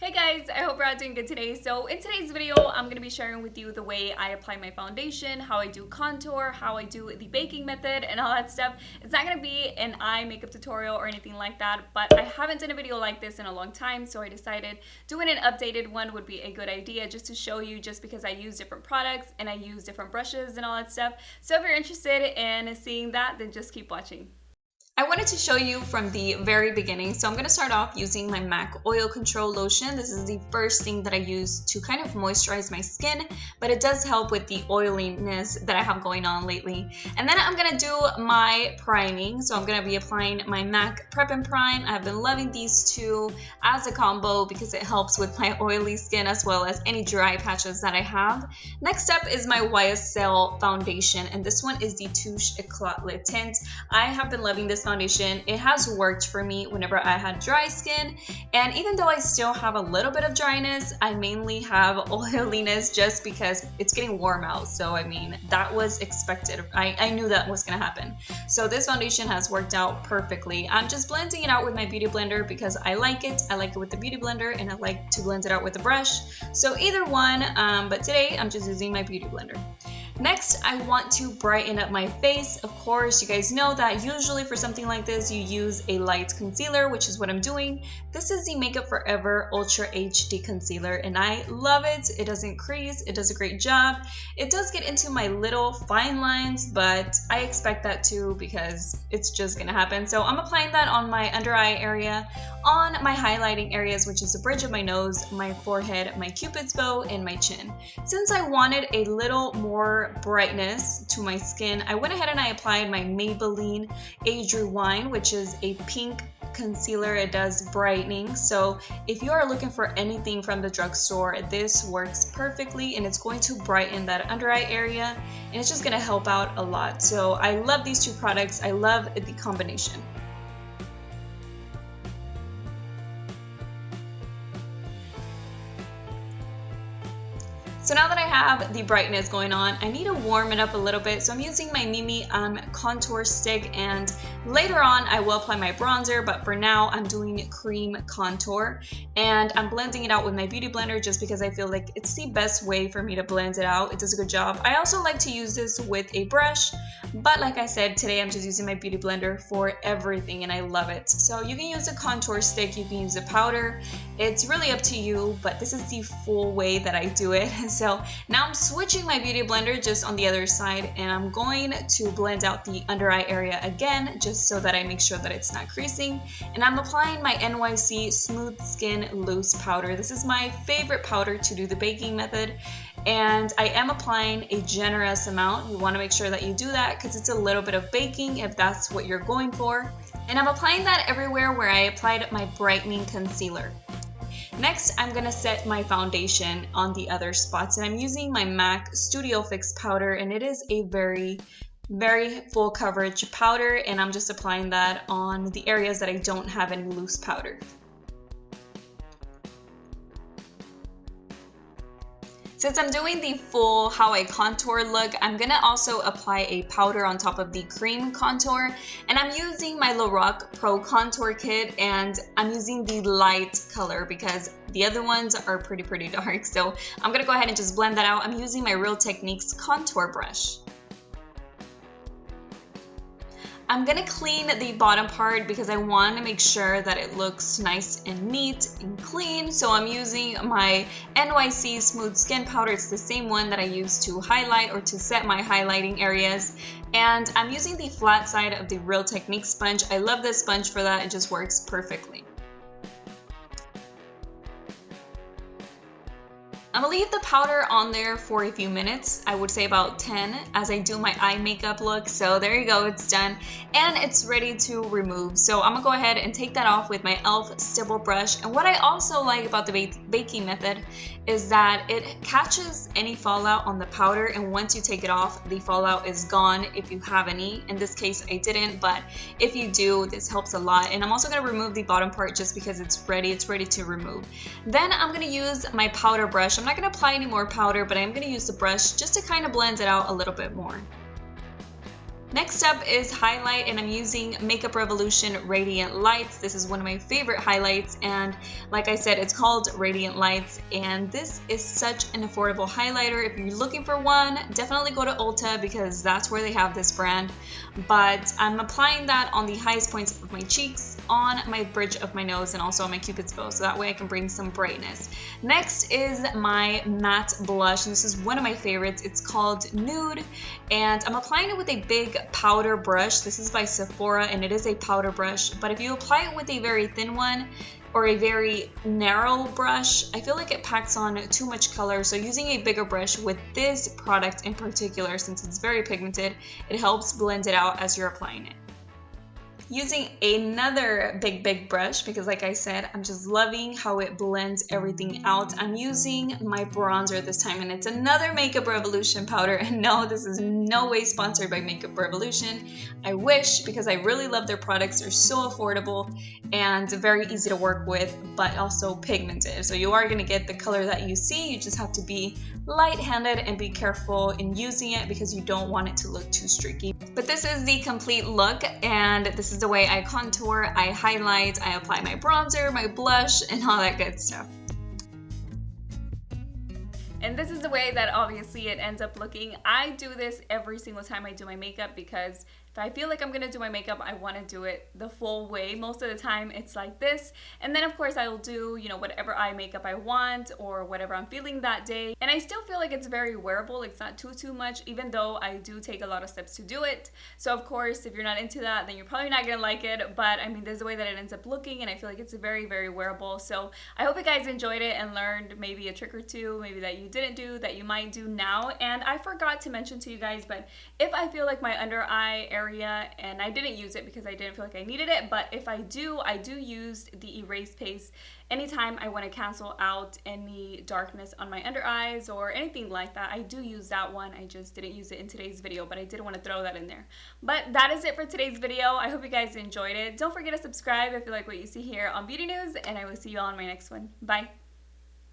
Hey guys, I hope you're all doing good today. So in today's video, I'm going to be sharing with you the way I apply my foundation, how I do contour, how I do the baking method, and all that stuff. It's not going to be an eye makeup tutorial or anything like that, but I haven't done a video like this in a long time, so I decided doing an updated one would be a good idea just to show you, just because I use different products and I use different brushes and all that stuff. So if you're interested in seeing that, then just keep watching. I wanted to show you from the very beginning, so I'm going to start off using my MAC Oil Control Lotion. This is the first thing that I use to kind of moisturize my skin, but it does help with the oiliness that I have going on lately. And then I'm going to do my priming, so I'm going to be applying my MAC Prep and Prime. I've been loving these two as a combo because it helps with my oily skin as well as any dry patches that I have. Next up is my YSL foundation, and this one is the Touche Éclat Lip Tint. I have been loving this foundation. It has worked for me whenever I had dry skin, and even though I still have a little bit of dryness, I mainly have oiliness just because it's getting warm out. So I mean, that was expected. I knew that was gonna happen. So this foundation has worked out perfectly. I'm just blending it out with my beauty blender because I like it. I like it with the beauty blender, and I like to blend it out with the brush. So either one, but today I'm just using my beauty blender. Next, I want to brighten up my face. Of course, you guys know that usually for something like this, you use a light concealer, which is what I'm doing. This is the Makeup Forever Ultra HD Concealer, and I love it. It doesn't crease. It does a great job. It does get into my little fine lines, but I expect that too because it's just gonna happen. So I'm applying that on my under eye area, on my highlighting areas, which is the bridge of my nose, my forehead, my cupid's bow, and my chin. Since I wanted a little more brightness to my skin, I went ahead and I applied my Maybelline Age Rewind, which is a pink concealer. It does brightening. So if you are looking for anything from the drugstore, this works perfectly, and it's going to brighten that under eye area, and it's just going to help out a lot. So I love these two products. I love the combination. So now that I have the brightness going on, I need to warm it up a little bit. So I'm using my Mimi contour stick, and later on I will apply my bronzer, but for now I'm doing cream contour, and I'm blending it out with my beauty blender just because I feel like it's the best way for me to blend it out. It does a good job. I also like to use this with a brush, but like I said, today I'm just using my beauty blender for everything, and I love it. So you can use a contour stick, you can use a powder. It's really up to you, but this is the full way that I do it. So now I'm switching my beauty blender just on the other side, and I'm going to blend out the under eye area again just so that I make sure that it's not creasing. And I'm applying my NYC Smooth Skin Loose Powder. This is my favorite powder to do the baking method, and I am applying a generous amount. You want to make sure that you do that because it's a little bit of baking if that's what you're going for. And I'm applying that everywhere where I applied my brightening concealer. Next, I'm going to set my foundation on the other spots, and I'm using my MAC Studio Fix powder, and it is a very full coverage powder, and I'm just applying that on the areas that I don't have any loose powder. Since I'm doing the full how I contour look, I'm going to also apply a powder on top of the cream contour, and I'm using my Lorac Contour Kit, and I'm using the light color because the other ones are pretty dark. So I'm going to go ahead and just blend that out. I'm using my Real Techniques contour brush. I'm gonna clean the bottom part because I want to make sure that it looks nice and neat and clean. So I'm using my NYC Smooth Skin Powder. It's the same one that I use to highlight or to set my highlighting areas. And I'm using the flat side of the Real Techniques sponge. I love this sponge for that. It just works perfectly. I'm gonna leave the powder on there for a few minutes. I would say about 10 as I do my eye makeup look. So there you go, it's done and it's ready to remove. So I'm gonna go ahead and take that off with my e.l.f. stipple brush. And what I also like about the baking method is that it catches any fallout on the powder, and once you take it off, the fallout is gone if you have any. In this case, I didn't, but if you do, this helps a lot. And I'm also gonna remove the bottom part just because it's ready to remove. Then I'm gonna use my powder brush. I'm not going to apply any more powder, but I'm going to use the brush just to kind of blend it out a little bit more. Next up is highlight, and I'm using Makeup Revolution Radiant Lights. This is one of my favorite highlights, and like I said, it's called Radiant Lights, and this is such an affordable highlighter. If you're looking for one, definitely go to Ulta because that's where they have this brand. But I'm applying that on the highest points of my cheeks, on my bridge of my nose, and also on my Cupid's bow, so that way I can bring some brightness. Next is my matte blush, and this is one of my favorites. It's called Nude, and I'm applying it with a big powder brush. This is by Sephora, and it is a powder brush, but if you apply it with a very thin one or a very narrow brush, I feel like it packs on too much color. So using a bigger brush with this product in particular, since it's very pigmented, it helps blend it out as you're applying it. Using another big brush because like I said, I'm just loving how it blends everything out. I'm using my bronzer this time, and it's another Makeup Revolution powder. And no, this is no way sponsored by Makeup Revolution. I wish, because I really love their products. They're so affordable and very easy to work with, but also pigmented. So you are going to get the color that you see. You just have to be light-handed and be careful in using it because you don't want it to look too streaky. But this is the complete look, and this is the way I contour, I highlight, I apply my bronzer, my blush, and all that good stuff. And this is the way that obviously it ends up looking. I do this every single time I do my makeup because if I feel like I'm gonna do my makeup, I wanna do it the full way. Most of the time it's like this. And then of course I will do, you know, whatever eye makeup I want or whatever I'm feeling that day. And I still feel like it's very wearable. It's not too much, even though I do take a lot of steps to do it. So of course, if you're not into that, then you're probably not gonna like it. But I mean, there's the way that it ends up looking, and I feel like it's very wearable. So I hope you guys enjoyed it and learned maybe a trick or two, maybe that you didn't do, that you might do now. And I forgot to mention to you guys, but if I feel like my under eye area, and I didn't use it because I didn't feel like I needed it, but if I do use the erase paste anytime I want to cancel out any darkness on my under eyes or anything like that. I do use that one. I just didn't use it in today's video, but I did want to throw that in there. But that is it for today's video. I hope you guys enjoyed it. Don't forget to subscribe if you like what you see here on Beauty News, and I will see you all in my next one. Bye.